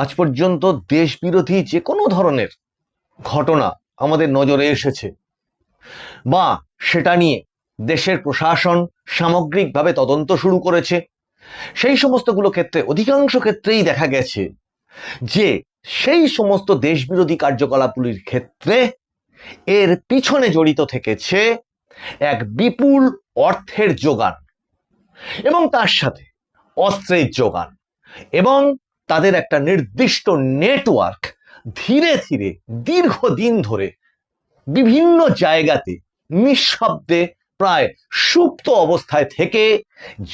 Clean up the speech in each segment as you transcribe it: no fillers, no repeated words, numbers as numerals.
আজ পর্যন্ত দেশ বিরোধী যে কোনো ধরনের ঘটনা আমাদের নজরে এসেছে বা সেটা নিয়ে দেশের প্রশাসন সামগ্রিকভাবে তদন্ত শুরু করেছে, সেই সমস্তগুলো ক্ষেত্রে অধিকাংশ ক্ষেত্রেই দেখা গেছে যে সেই সমস্ত দেশবিরোধী কার্যকলাপগুলির ক্ষেত্রে এর পিছনে জড়িত থেকেছে এক বিপুল অর্থের যোগান এবং তার সাথে অস্ত্রের যোগান এবং তাদের একটা নির্দিষ্ট নেটওয়ার্ক ধীরে ধীরে দীর্ঘদিন ধরে বিভিন্ন জায়গাতে নিঃশব্দে প্রায় সুপ্ত অবস্থায় থেকে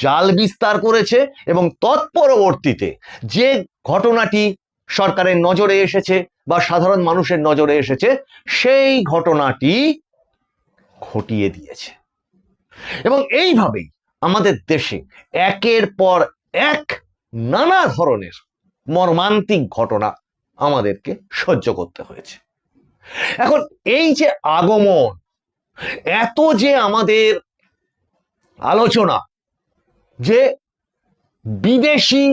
জাল বিস্তার করেছে এবং তৎপরবর্তীতে যে ঘটনাটি সরকারের নজরে এসেছে বা সাধারণ মানুষের নজরে এসেছে সেই ঘটনাটি ঘটিয়ে দিয়েছে। এবং এইভাবেই আমাদের দেশে একের পর এক নানা ধরনের মর্মান্তিক ঘটনা আমাদেরকে সহ্য করতে হয়েছে। এখন এই যে আগমন, এত যে আমাদের আলোচনা যে বিদেশি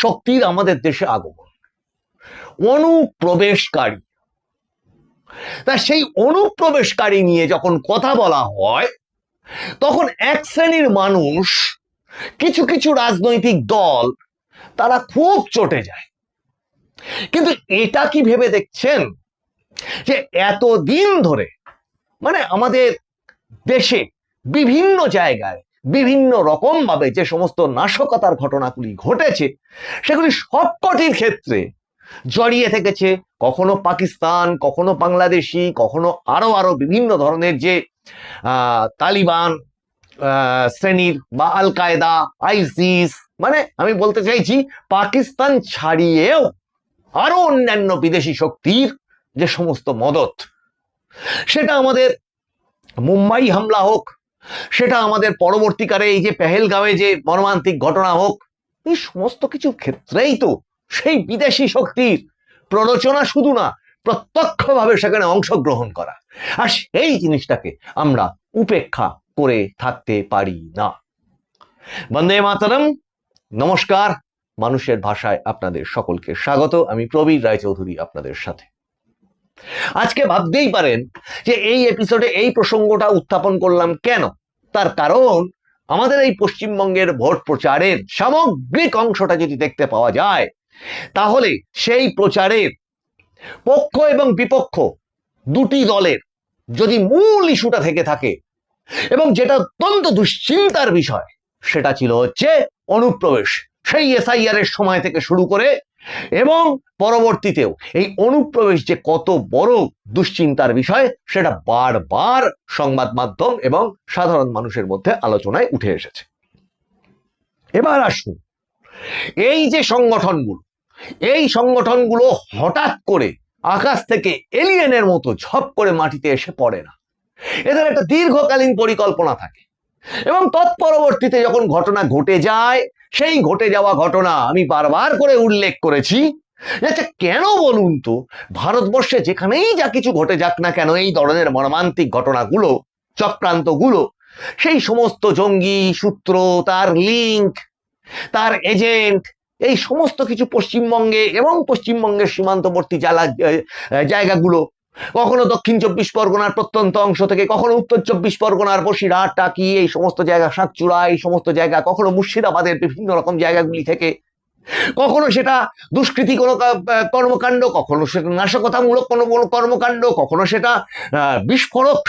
শক্তির আমাদের দেশে আগমন, অনুপ্রবেশকারী, তা সেই অনুপ্রবেশকারী নিয়ে যখন কথা বলা হয় তখন এক শ্রেণীর মানুষ, কিছু কিছু রাজনৈতিক দল, তারা খুব চটে যায়। কিন্তু এটা কি ভেবে দেখছেন যে এতদিন ধরে মানে আমাদের দেশে বিভিন্ন জায়গায় বিভিন্ন রকম ভাবে যে সমস্ত নাশকতার ঘটনাগুলি ঘটেছে সেগুলি সবকটির ক্ষেত্রে জড়িয়ে থেকেছে কখনো পাকিস্তান, কখনো বাংলাদেশি, কখনো আরো বিভিন্ন ধরনের যে তালিবান শ্রেণীর বা আল কায়দা, আইসিস, মানে আমি বলতে চাইছি পাকিস্তান ছাড়িয়েও আরো অন্যান্য বিদেশি শক্তির যে সমস্ত মদত, সেটা আমাদের মুম্বাই হামলা হোক, সেটা আমাদের পরবর্তীকালে এই যে পেহেলগাঁওয়ে যে মর্মান্তিক ঘটনা হোক, এই সমস্ত কিছু ক্ষেত্রেই তো সেই বিদেশি শক্তির প্ররোচনা শুধু না, প্রত্যক্ষভাবে সেখানে অংশগ্রহণ করা। আর সেই জিনিসটাকে আমরা উপেক্ষা করে থাকতে পারি না। বন্দে মাতরম। নমস্কার, মানুষের ভাষায় আপনাদের সকলকে স্বাগত। আমি প্রবীর রায়চৌধুরী আপনাদের সাথে। আজকে ভাবতেই পারেন যে এই এপিসোডে এই প্রসঙ্গটা উত্থাপন করলাম কেন। তার কারণ আমাদের এই পশ্চিমবঙ্গের ভোট প্রচারের সামগ্রিক অংশটা যদি দেখতে পাওয়া যায় তাহলে সেই প্রচারের পক্ষ এবং বিপক্ষ দুটি দলের যদি মূল ইস্যুটা থেকে থাকে এবং যেটা অত্যন্ত দুশ্চিন্তার বিষয়, সেটা ছিল হচ্ছে অনুপ্রবেশ। সেই এসআইআর এর সময় থেকে শুরু করে এবং পরবর্তীতেও এই অনুপ্রবেশ যে কত বড় দুশ্চিন্তার বিষয় সেটা বারবার সংবাদ মাধ্যম এবং সাধারণ মানুষের মধ্যে আলোচনায় উঠে এসেছে। এবার আসুন, এই যে সংগঠনগুলো, এই সংগঠনগুলো হঠাৎ করে আকাশ থেকে এলিয়েনের মতো ঝপ করে মাটিতে এসে পড়ে না। এদের একটা দীর্ঘকালীন পরিকল্পনা থাকে এবং তৎপরবর্তীতে যখন ঘটনা ঘটে যায়, সেই ঘটে যাওয়া ঘটনা আমি বারবার করে উল্লেখ করেছি। আচ্ছা কেন বলুন তো, ভারতবর্ষে যেখানেই যা কিছু ঘটে যাক না কেন, এই ধরনের মর্মান্তিক ঘটনাগুলো, চক্রান্তগুলো, সেই সমস্ত জঙ্গি সূত্র, তার লিঙ্ক, তার এজেন্ট, এই সমস্ত কিছু পশ্চিমবঙ্গে এবং পশ্চিমবঙ্গের সীমান্তবর্তী জায়গাগুলো, কখনো দক্ষিণ 24 পরগনার প্রত্যন্ত অংশ থেকে, কখনো উত্তর 24 পরগনার বসিরহাট, টাকি, এই সমস্ত জায়গা, সাতচূড়া, এই সমস্ত জায়গা, কখনো মুর্শিদাবাদের বিভিন্ন রকম জায়গাগুলি থেকে, কখনো সেটা দুষ্কৃতি কোনো কর্মকাণ্ড, কখনো সেটা নাশকতামূলক কোনো কর্মকাণ্ড, কখনো সেটা বিস্ফোরক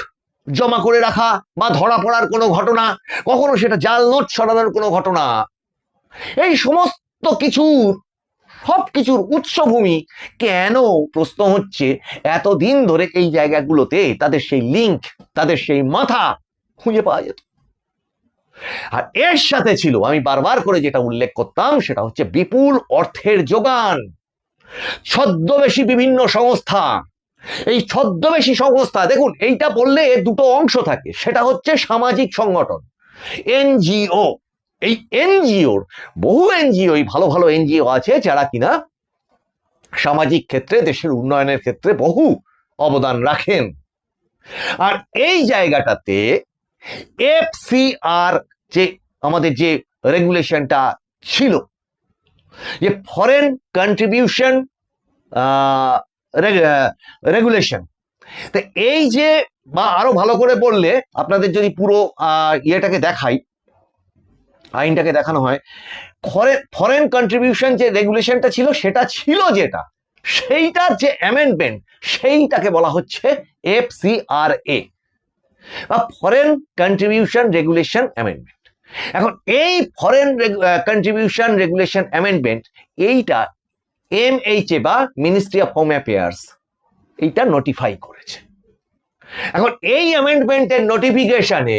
জমা করে রাখা বা ধরা পড়ার কোনো ঘটনা, কখনো সেটা জাল নোট সরানোর কোনো ঘটনা, এই সমস্ত কিছুর সবকিছুর উৎসভূমি কেন, প্রশ্ন হচ্ছে, এতদিন ধরে এই জায়গাগুলোতে তাদের সেই লিঙ্ক, তাদের সেই মাথা খুঁজে পাওয়া যেত। আর এর সাথে ছিল, আমি বারবার করে যেটা উল্লেখ করতাম, সেটা হচ্ছে বিপুল অর্থের যোগান, ছদ্মবেশী বিভিন্ন সংস্থা। এই ছদ্মবেশী সংস্থা, দেখুন এইটা বললে দুটো অংশ থাকে, সেটা হচ্ছে সামাজিক সংগঠন, এনজিও। এই এনজিওর, বহু এনজিও, ভালো ভালো এনজিও আছে যারা কিনা সামাজিক ক্ষেত্রে, দেশের উন্নয়নের ক্ষেত্রে বহু অবদান রাখেন। আর এই জায়গাটাতে এফসিআর যে আমাদের যে রেগুলেশনটা ছিল, যে ফরেন কন্ট্রিবিউশন রেগুলেশন। তো এই যে, বা আরো ভালো করে বললে, আপনাদের যদি পুরো ইয়েটাকে দেখাই, আইনটাকে দেখানো হয়, ফরেন কন্ট্রিবিউশন যে রেগুলেশনটা ছিল, সেটা ছিল যেটা, সেইটার যে অ্যামেন্ডমেন্ট, সেইটাকে বলা হচ্ছে FCRA বা ফরেন কন্ট্রিবিউশন রেগুলেশন অ্যামেন্ডমেন্ট। এখন এই ফরেন কন্ট্রিবিউশন রেগুলেশন অ্যামেন্ডমেন্ট, এইটা MHA বা মিনিস্ট্রি অফ হোম অ্যাফেয়ার্স এইটা নোটিফাই করেছে। এখন এই অ্যামেন্ডমেন্টের নোটিফিকেশনে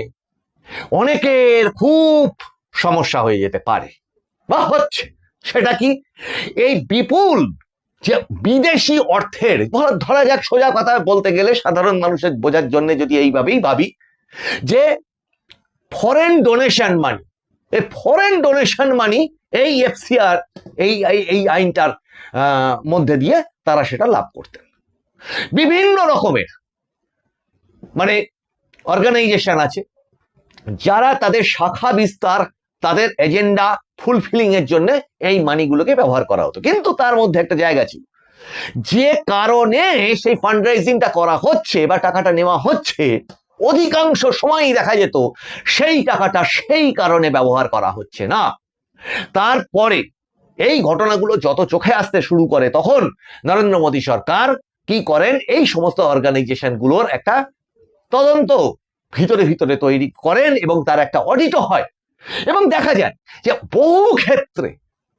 অনেকের খুব সমস্যা হয়ে যেতে পারে বা হচ্ছে। সেটা কি? এই বিপুল যে বিদেশি অর্থের, ধরা যাক, সোজা কথা বলতে গেলে সাধারণ মানুষের বোঝার জন্য যদি এইভাবেই ভাবি, যে ফরেন ডোনেশন মানি, এই ফরেন ডোনেশন মানি এই FCR এই আইনটার মধ্যে দিয়ে তারা সেটা লাভ করতেন। বিভিন্ন রকমের মানে অর্গানাইজেশন আছে যারা তাদের শাখা বিস্তার, তাদের এজেন্ডা ফুলফিলিং এর জন্য এই মানিগুলোকে ব্যবহার করা হতো। কিন্তু তার মধ্যে একটা জায়গা ছিল, যে কারণে সেই ফান্ড রাইজিংটা করা হচ্ছে বা টাকাটা নেওয়া হচ্ছে, অধিকাংশ সময়ই দেখা যেত সেই টাকাটা সেই কারণে ব্যবহার করা হচ্ছে না। তারপরে এই ঘটনাগুলো যত চোখে আসতে শুরু করে, তখন নরেন্দ্র মোদী সরকার কি করেন, এই সমস্ত অর্গানাইজেশনগুলোর একটা তদন্ত ভিতরে ভিতরে তৈরি করেন এবং তার একটা অডিটও হয়, এবং দেখা যায় যে বহু ক্ষেত্রে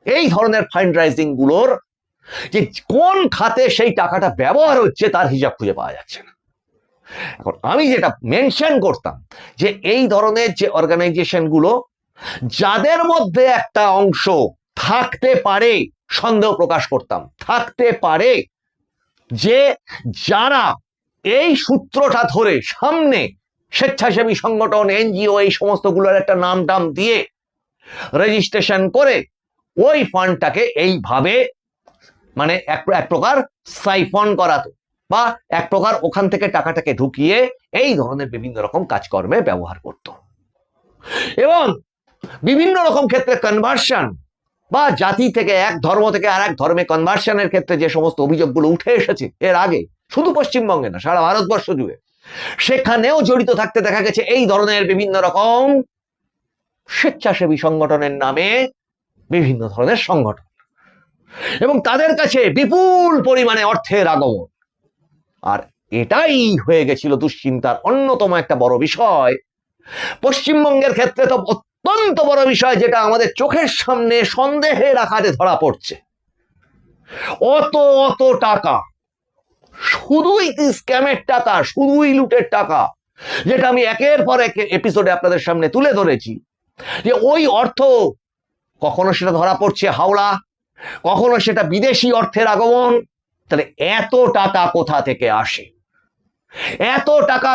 এই ধরনের ফান্ড রাইজিং গুলোর যে কোন খাতে সেই টাকাটা ব্যবহার হচ্ছে তার হিসাব খুঁজে পাওয়া যাচ্ছে না। এখন আমি যেটা মেনশন করতাম, যে এই ধরনের যে অর্গানাইজেশন গুলো, যাদের মধ্যে একটা অংশ থাকতে পারে, সন্দেহ প্রকাশ করতাম, থাকতে পারে যে যারা এই সূত্রটা ধরে সামনে স্বেচ্ছাসেবী সংগঠন, NGO, এই সমস্তগুলোর একটা নাম টাম দিয়ে রেজিস্ট্রেশন করে ওই ফান্ডটাকে এইভাবে মানে এক প্রকার সাইফন করাতো, বা এক প্রকার ওখান থেকে টাকাটাকে ঢুকিয়ে এই ধরনের বিভিন্ন রকম কাজকর্মে ব্যবহার করত। এবং বিভিন্ন রকম ক্ষেত্রে কনভার্সন বা জাতি থেকে, এক ধর্ম থেকে আর এক ধর্মে কনভার্সনের ক্ষেত্রে যে সমস্ত অভিযোগগুলো উঠে এসেছে এর আগে, শুধু পশ্চিমবঙ্গে না, সারা ভারতবর্ষ জুড়ে, সেখানেও জড়িত থাকতে দেখা গেছে এই ধরনের বিভিন্ন রকম স্বেচ্ছাসেবী সংগঠনের নামে বিভিন্ন ধরনের সংগঠন, এবং তাদের কাছে বিপুল পরিমাণে অর্থের আগমন। আর এটাই হয়ে গেছিল দুশ্চিন্তার অন্যতম একটা বড় বিষয়। পশ্চিমবঙ্গের ক্ষেত্রে তো অত্যন্ত বড় বিষয়, যেটা আমাদের চোখের সামনে সন্দেহের আকারে ধরা পড়ছে। অত অত টাকা, শুধুই স্ক্যামের টাকা, শুধুই লুটের টাকা, যেটা আমি একের পর এক এপিসোডে আপনাদের সামনে তুলে ধরেছি, যে ওই অর্থ কখনো সেটা ধরা পড়ছে হাওড়া, কখনো সেটা বিদেশি অর্থের আগমন। তাহলে এত টাকা কোথা থেকে আসে? এত টাকা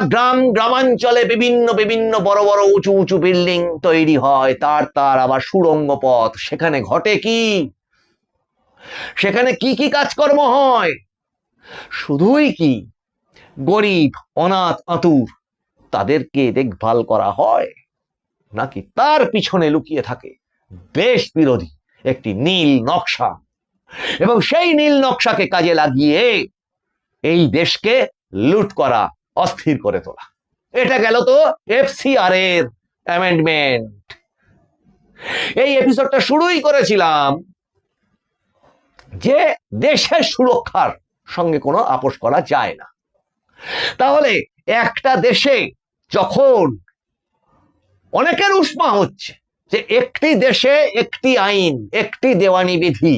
গ্রামাঞ্চলে বিভিন্ন বিভিন্ন বড় বড় উঁচু উঁচু বিল্ডিং তৈরি হয়, তার আবার সুড়ঙ্গ পথ, সেখানে ঘটে কি? সেখানে কি কি কাজকর্ম হয়? শুধুই কি গরিব, অনাথ, আতুর তাদেরকে দেখভাল করা হয়, নাকি তার পিছনে লুকিয়ে থাকে দেশ বিরোধী একটি নীল নকশা, এবং সেই নীল নকশাকে কাজে লাগিয়ে এই দেশকে লুট করা, অস্থির করে তোলা? এটা গেল তো FCR এর অ্যামেন্ডমেন্ট। এই এপিসোডটা শুরুই করেছিলাম যে দেশের সুরক্ষার সঙ্গে কোনো আপোষ করা যায় না। তাহলে একটা দেশে যখন অনেকের উষ্মা হচ্ছে যে একটি দেশে একটি আইন, একটি দেওয়ানি বিধি,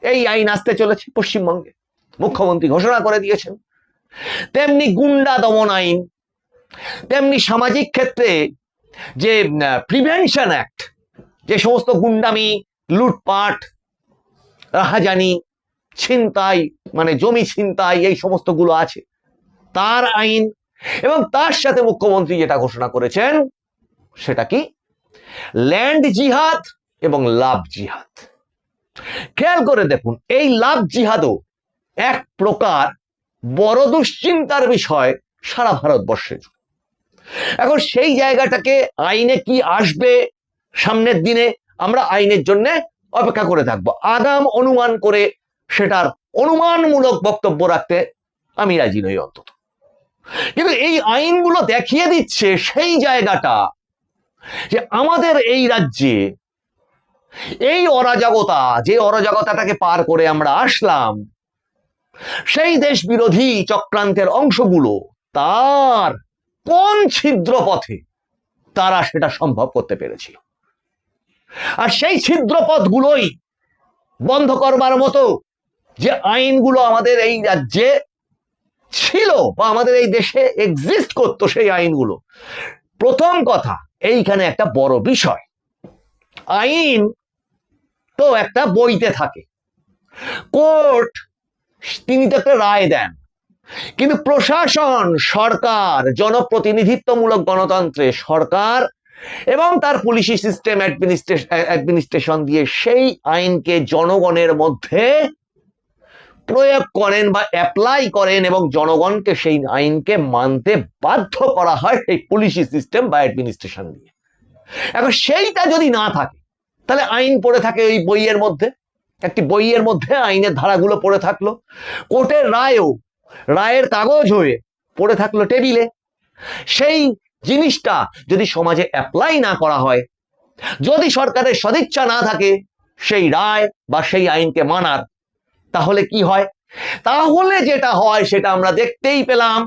এই আইন আসতে চলেছে পশ্চিমবঙ্গে, মুখ্যমন্ত্রী ঘোষণা করে দিয়েছেন, তেমনি গুন্ডা দমন আইন, তেমনি সামাজিক ক্ষেত্রে যে প্রিভেনশন অ্যাক্ট, যে সমস্ত গুন্ডামি, লুটপাট, রাহাজানি, ছিনতাই, মানে জমি ছিনতাই, এই সমস্তগুলো আছে, তার আইন। এবং তার সাথে মুখ্যমন্ত্রী যেটা ঘোষণা করেছেন সেটা কি? ল্যান্ড জিহাদ এবং লাভ জিহাদ। খেয়াল করে দেখুন, এই লাভ জিহাদও এক প্রকার বড় দুশ্চিন্তার বিষয় সারা ভারতবর্ষে। এখন সেই জায়গাটাকে আইনে কি আসবে সামনের দিনে, আমরা আইনের জন্য অপেক্ষা করে থাকবো, আগাম অনুমান করে সেটার অনুমানমূলক বক্তব্য রাখতে আমি রাজি নই অন্তত। কিন্তু এই আইনগুলো দেখিয়ে দিচ্ছে সেই জায়গাটা যে আমাদের এই রাজ্যে এই অরাজকতা, যে অরাজকতাটাকে পার করে আমরা আসলাম, সেই দেশ বিরোধী চক্রান্তের অংশগুলো তার কোন ছিদ্র পথে তারা সেটা সম্ভব করতে পেরেছিল। আর সেই ছিদ্রপথগুলোই বন্ধ করবার মতো যে আইনগুলো আমাদের এই রাজ্যে ছিল বা আমাদের এই দেশে এক্সিস্ট করতো, সেই আইনগুলো, প্রথম কথা এইখানে একটা বড় বিষয়, আইন তো একটা বইতে থাকে, কোর্ট তিনি তো একটা রায় দেন, কিন্তু প্রশাসন, সরকার, জনপ্রতিনিধিত্বমূলক গণতন্ত্রে সরকার এবং তার পুলিশি সিস্টেম, অ্যাডমিনিস্ট্রেশন দিয়ে সেই আইনকে জনগণের মধ্যে প্রয়োগ করেন বা অ্যাপ্লাই করেন এবং জনগণকে সেই আইনকে মানতে বাধ্য করা হয় সেই পুলিশি সিস্টেম বা অ্যাডমিনিস্ট্রেশন দিয়ে। এখন সেইটা যদি না থাকে তাহলে আইন পড়ে থাকে ওই বইয়ের মধ্যে, একটি বইয়ের মধ্যে আইনের ধারাগুলো পড়ে থাকলো, কোর্টের রায়ও রায়ের কাগজ হয়ে পড়ে থাকলো টেবিলে। সেই জিনিসটা যদি সমাজে অ্যাপ্লাই না করা হয়, যদি সরকারের সদিচ্ছা না থাকে সেই রায় বা সেই আইনকে মানার, তাহলে কি হয়? তাহলে যেটা হয় সেটা আমরা দেখতেই পেলাম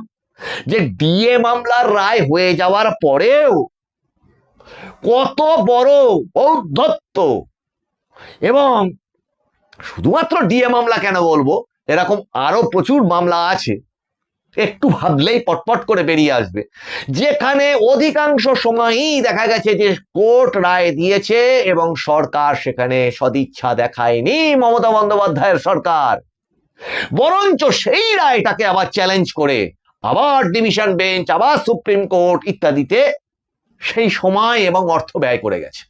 যে ডিএ মামলার রায় হয়ে যাওয়ার পরেও কত বড় ঔদ্ধত্য, এবং শুধুমাত্র ডিএ মামলা কেন বলবো, এরকম আরো প্রচুর মামলা আছে, একটু ভাবলেই পটপট করে বেরিয়ে আসবে, যেখানে অধিকাংশ সময়ই দেখা গেছে যে কোর্ট রায় দিয়েছে এবং সরকার সেখানে সদিচ্ছা দেখায়নি, মমতা বন্দ্যোপাধ্যায়ের সরকার, বরঞ্চ সেই রায়টাকে আবার চ্যালেঞ্জ করে আবার ডিভিশন বেঞ্চ, আবার সুপ্রিম কোর্ট ইত্যাদিতে সেই সময় এবং অর্থ ব্যয় করে গেছে।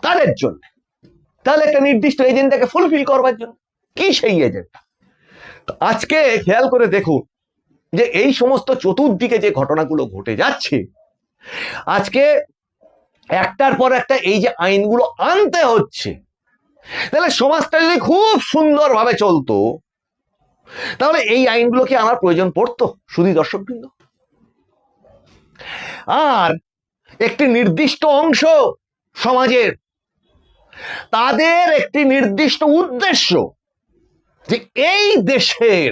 কাদের জন্য? তাহলে একটা নির্দিষ্ট এজেন্ডাকে ফুলফিল করবার জন্য। কি সেই এজেন্ডা? আজকে খেয়াল করে দেখুন যে এই সমস্ত চতুর্দিকে যে ঘটনাগুলো ঘটে যাচ্ছে, আজকে একটার পর একটা এই যে আইনগুলো আনতে হচ্ছে, তাহলে সমাজটা যদি খুব সুন্দরভাবে চলতো তাহলে এই আইনগুলো কি আনার প্রয়োজন পড়তো শুধু দর্শকবৃন্দ? আর একটি নির্দিষ্ট অংশ সমাজের, তাদের একটি নির্দিষ্ট উদ্দেশ্য যে এই দেশের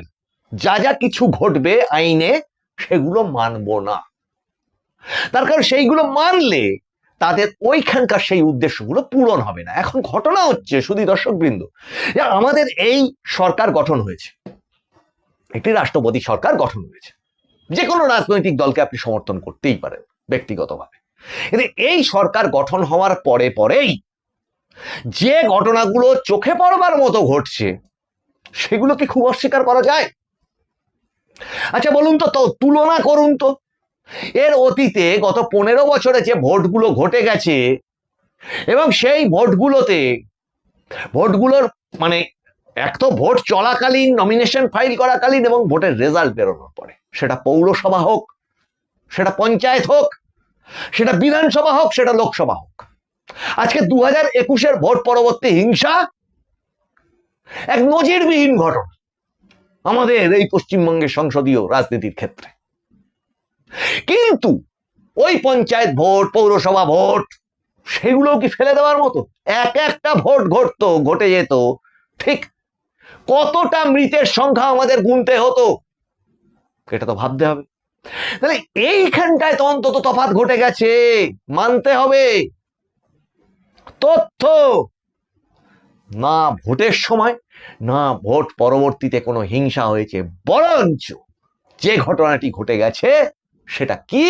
যা যা কিছু ঘটবে আইনে সেগুলো মানব না, তার কারণ সেইগুলো মানলে তাদের ওইখানকার সেই উদ্দেশ্যগুলো পূরণ হবে না। এখন ঘটনা হচ্ছে শুধু দর্শকবৃন্দ যে আমাদের এই সরকার গঠন হয়েছে, একটি রাষ্ট্রপতি সরকার গঠন হয়েছে, যে কোনো রাজনৈতিক দলকে আপনি সমর্থন করতেই পারেন ব্যক্তিগতভাবে, কিন্তু এই সরকার গঠন হওয়ার পরে পরেই যে ঘটনাগুলো চোখে পড়বার মতো ঘটছে সেগুলো কি খুব অস্বীকার করা যায়? আচ্ছা বলুন তো, তুলনা করুন তো, এর অতীতে গত 15 বছরে যে ভোটগুলো ঘটে গেছে এবং সেই ভোটগুলোর মানে এক তো ভোট চলাকালীন, নমিনেশন ফাইল করাকালীন এবং ভোটের রেজাল্ট বেরোনোর পরে, সেটা পৌরসভা হোক, সেটা পঞ্চায়েত হোক, সেটা বিধানসভা হোক, সেটা লোকসভা হোক, আজকে 2021-এর ভোট পরবর্তী হিংসা এক নজিরবিহীন ঘটনা আমাদের এই পশ্চিমবঙ্গের সংসদীয় রাজনীতির ক্ষেত্রে। কিন্তু ওই পঞ্চায়েত ভোট, পৌরসভা ভোট, সেগুলো কি ফেলে দেওয়ার মতো? এক একটা ভোট ঘটে যেত, ঠিক কতটা মৃতের সংখ্যা আমাদের গুনতে হতো, এটা তো ভাবতে হবে। তাহলে এইখানটায় তো অন্তত তফাৎ ঘটে গেছে, মানতে হবে। তথ্য না ভোটের সময় না ভোট পরবর্তীতে কোনো হিংসা হয়েছে, বরঞ্চ যে ঘটনাটি ঘটে গেছে সেটা কি?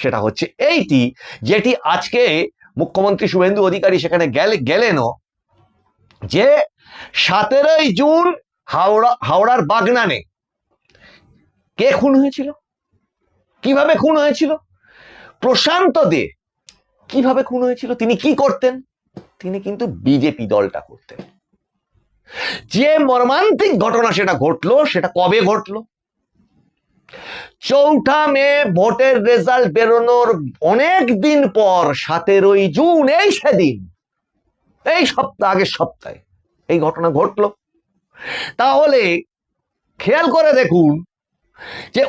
সেটা হচ্ছে এইটি, যেটি আজকে মুখ্যমন্ত্রী শুভেন্দু অধিকারী সেখানে গেলেনও, যে 17 জুন হাওড়ার বাগনানে কে খুন হয়েছিল, কিভাবে খুন হয়েছিল, প্রশান্ত দে কিভাবে খুন হয়েছিল, তিনি কি করতেন? তিনি কিন্তু বিজেপি দলটা করতেন। যে মর্মান্তিক ঘটনা সেটা ঘটলো, সেটা কবে ঘটলো? 4 মে ভোটের রেজাল্ট বেরোনোর অনেক দিন পর 17 জুন, এই সেদিন এই আগের সপ্তাহে এই ঘটনা ঘটলো। তাহলে খেয়াল করে দেখুন যে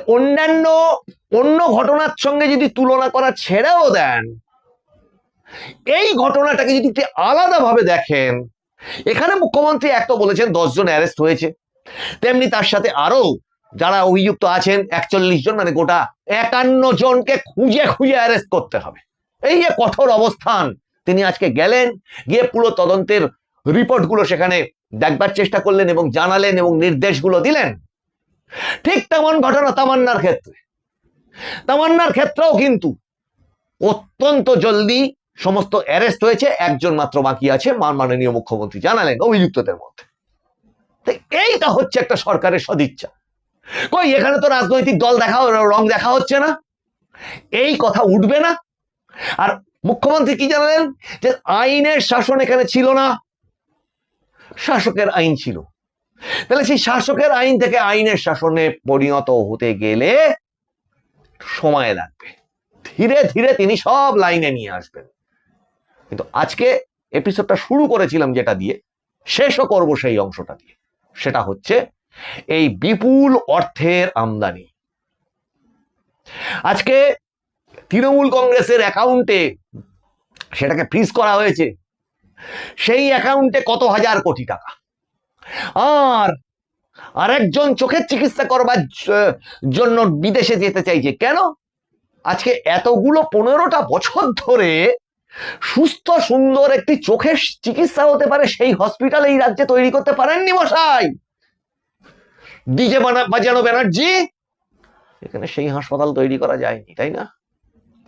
অন্য ঘটনার সঙ্গে যদি তুলনা করা ছেড়েও দেন, এই ঘটনাটাকে যদি একটু আলাদাভাবে দেখেন, এখানে মুখ্যমন্ত্রী এক তো বলেছেন 10 জন অ্যারেস্ট হয়েছে, তেমনি তার সাথে আরো যারা অভিযুক্ত আছেন 41 জন, মানে গোটা 51 জনকে খুঁজে খুঁজে অ্যারেস্ট করতে হবে। এই যে কঠোর অবস্থান, তিনি আজকে গেলেন, গিয়ে পুরো তদন্তের রিপোর্টগুলো সেখানে দেখবার চেষ্টা করলেন এবং জানালেন এবং নির্দেশগুলো দিলেন। ঠিক তেমন ঘটনা তামান্নার ক্ষেত্রেও কিন্তু অত্যন্ত জলদি সমস্ত অ্যারেস্ট হয়েছে, একজন মাত্র বাকি আছে, মাননীয় মুখ্যমন্ত্রী জানালেন অভিযুক্তদের মধ্যে। এইটা হচ্ছে একটা সরকারের সদিচ্ছা। কই এখানে তো রাজনৈতিক দল রং দেখা হচ্ছে না, এই কথা উঠবে না। আর মুখ্যমন্ত্রী কি জানালেন যে আইনের শাসন এখানে ছিল না, শাসকের আইন ছিল। তাহলে সেই শাসকের আইন থেকে আইনের শাসনে পরিণত হতে গেলে সময় লাগবে, ধীরে ধীরে তিনি সব লাইনে নিয়ে আসবেন। কিন্তু আজকে এপিসোডটা শুরু করেছিলাম যেটা দিয়ে, শেষও করব সেই অংশটা দিয়ে, সেটা হচ্ছে এই বিপুল অর্থের আমদানি। আজকে তৃণমূল কংগ্রেসের অ্যাকাউন্টে সেটাকে ফ্রিজ করা হয়েছে, সেই অ্যাকাউন্টে কত হাজার কোটি টাকা। আর আরেকজন চোখের চিকিৎসা করবার জন্য বিদেশে যেতে চাইছে। কেন? আজকে এতগুলো 15টা বছর ধরে সুস্থ সুন্দর একটি চোখের চিকিৎসা হতে পারে সেই হসপিটাল এই রাজ্যে তৈরি করতে পারেননি মশাই ডিজে বাজানো ব্যানার্জি। এখানে সেই হাসপাতাল তৈরি করা যায়নি, তাই না?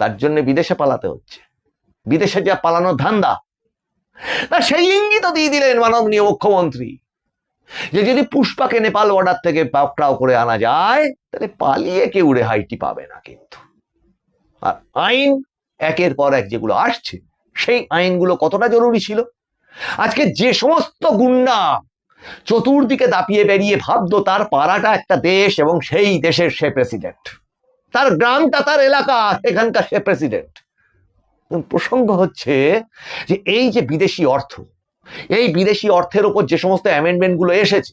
তার জন্য বিদেশে পালাতে হচ্ছে, বিদেশে যা পালানোর ধান্দা। তা সেই ইঙ্গিত দিয়ে দিলেন মাননীয় মুখ্যমন্ত্রী যে যদি পুষ্পাকে নেপাল বর্ডার থেকে পাকড়াও করে আনা যায় তাহলে পালিয়ে কেউ রেহাইটি পাবে না। কিন্তু আর আইন একের পর এক যেগুলো আসছে, সেই আইনগুলো কতটা জরুরি ছিল। আজকে যে সমস্ত গুন্ডা চতুর্দিকে দাপিয়ে বেরিয়ে ভাবতো তার পাড়াটা একটা দেশ এবং সেই দেশের সে প্রেসিডেন্ট, তার গ্রামটা তার এলাকা, এখানকার সে প্রেসিডেন্ট। প্রসঙ্গ হচ্ছে যে এই যে বিদেশি অর্থ, এই বিদেশি অর্থের উপর যে সমস্ত অ্যামেন্ডমেন্ট গুলো এসেছে,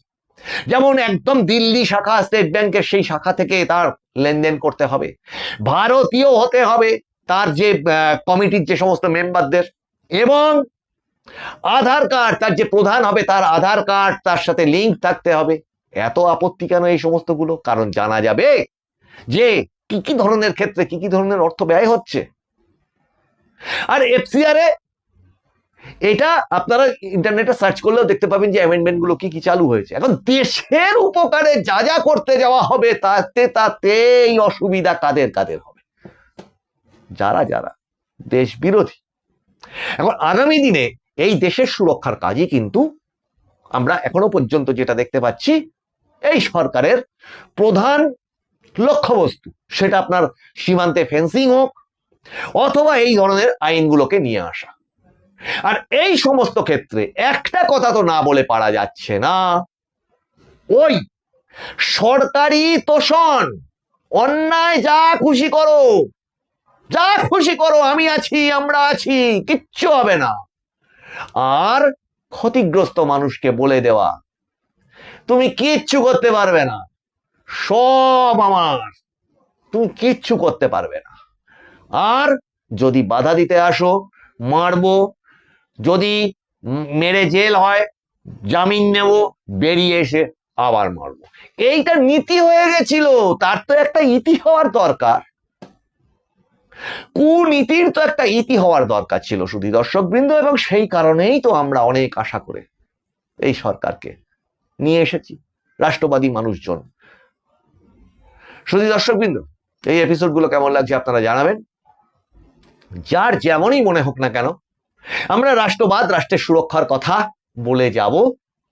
যেমন একদম দিল্লি শাখা স্টেট ব্যাংকের সেই শাখা থেকে তার লেনদেন করতে হবে, ভারতীয় হতে হবে তার যে কমিটির যে সমস্ত মেম্বারদের, এবং আধার কার্ড, তার যে প্রধান হবে তার আধার কার্ড তার সাথে লিঙ্ক থাকতে হবে। এত আপত্তি কেন এই সমস্তগুলো? কারণ জানা যাবে যে কি কি ধরনের ক্ষেত্রে কি কি ধরনের অর্থ ব্যয় হচ্ছে। আর এফসিআর এ এটা আপনারা ইন্টারনেটে সার্চ করলেও দেখতে পাবেন যে অ্যামেন্ডমেন্ট গুলো কি কি চালু হয়েছে। এখন দেশের উপকারে যা যা করতে যাওয়া হবে তাতে এই অসুবিধা কাদের কাদের হবে? যারা যারা দেশ বিরোধী। এখন আগামী দিনে এই দেশের সুরক্ষার কাজই কিন্তু আমরা এখনো পর্যন্ত যেটা দেখতে পাচ্ছি, এই সরকারের প্রধান লক্ষ্যবস্তু, সেটা আপনার সীমান্তে ফেন্সিং হোক অথবা এই ধরনের আইনগুলোকে নিয়ে আসা। আর এই সমস্ত ক্ষেত্রে একটা কথা তো না বলে পারা যাচ্ছে না, ওই সরকারি তোষণ, অন্যায় যা খুশি করো, যা খুশি করো, আমি আছি, আমরা আছি, কিচ্ছু হবে না। আর ক্ষতিগ্রস্ত মানুষকে বলে দেওয়া তুমি কিচ্ছু করতে পারবে না, সব আমার, তুমি কিচ্ছু করতে পারবে না। আর যদি বাধা দিতে আসো মারবো, যদি মেরে জেল হয় জামিন নেব, বেরিয়ে এসে আবার মারবো। এইটা নীতি হয়ে গেছিল, তার তো একটা ইতি হওয়ার দরকার, কুনীতির তো একটা ইতি হওয়ার দরকার ছিল শুধু দর্শক বৃন্দ। এবং সেই কারণেই তো আমরা অনেক আশা করে এই সরকারকে নিয়ে এসেছি, রাষ্ট্রবাদী মানুষজন। শুধু দর্শক বৃন্দ, এই এপিসোডগুলো কেমন লাগছে আপনারা জানাবেন। যার যেমনই মনে হোক না কেন, আমরা রাষ্ট্রবাদ, রাষ্ট্রের সুরক্ষার কথা বলে যাব।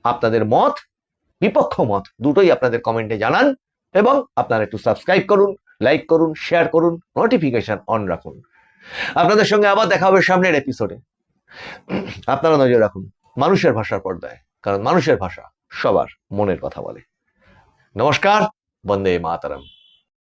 আপনাদের মত, বিপক্ষ মত দুটোই আপনাদের কমেন্টে জানান এবং আপনারা একটু সাবস্ক্রাইব করুন, লাইক করুন, শেয়ার করুন, নোটিফিকেশন অন রাখুন। আপনাদের সঙ্গে আবার দেখা হবে সামনের এপিসোডে। আপনারা নজর রাখুন মানুষের ভাষার পর্দায়, কারণ মানুষের ভাষা সবার মনের কথা বলে। নমস্কার, বন্দে মাতরম।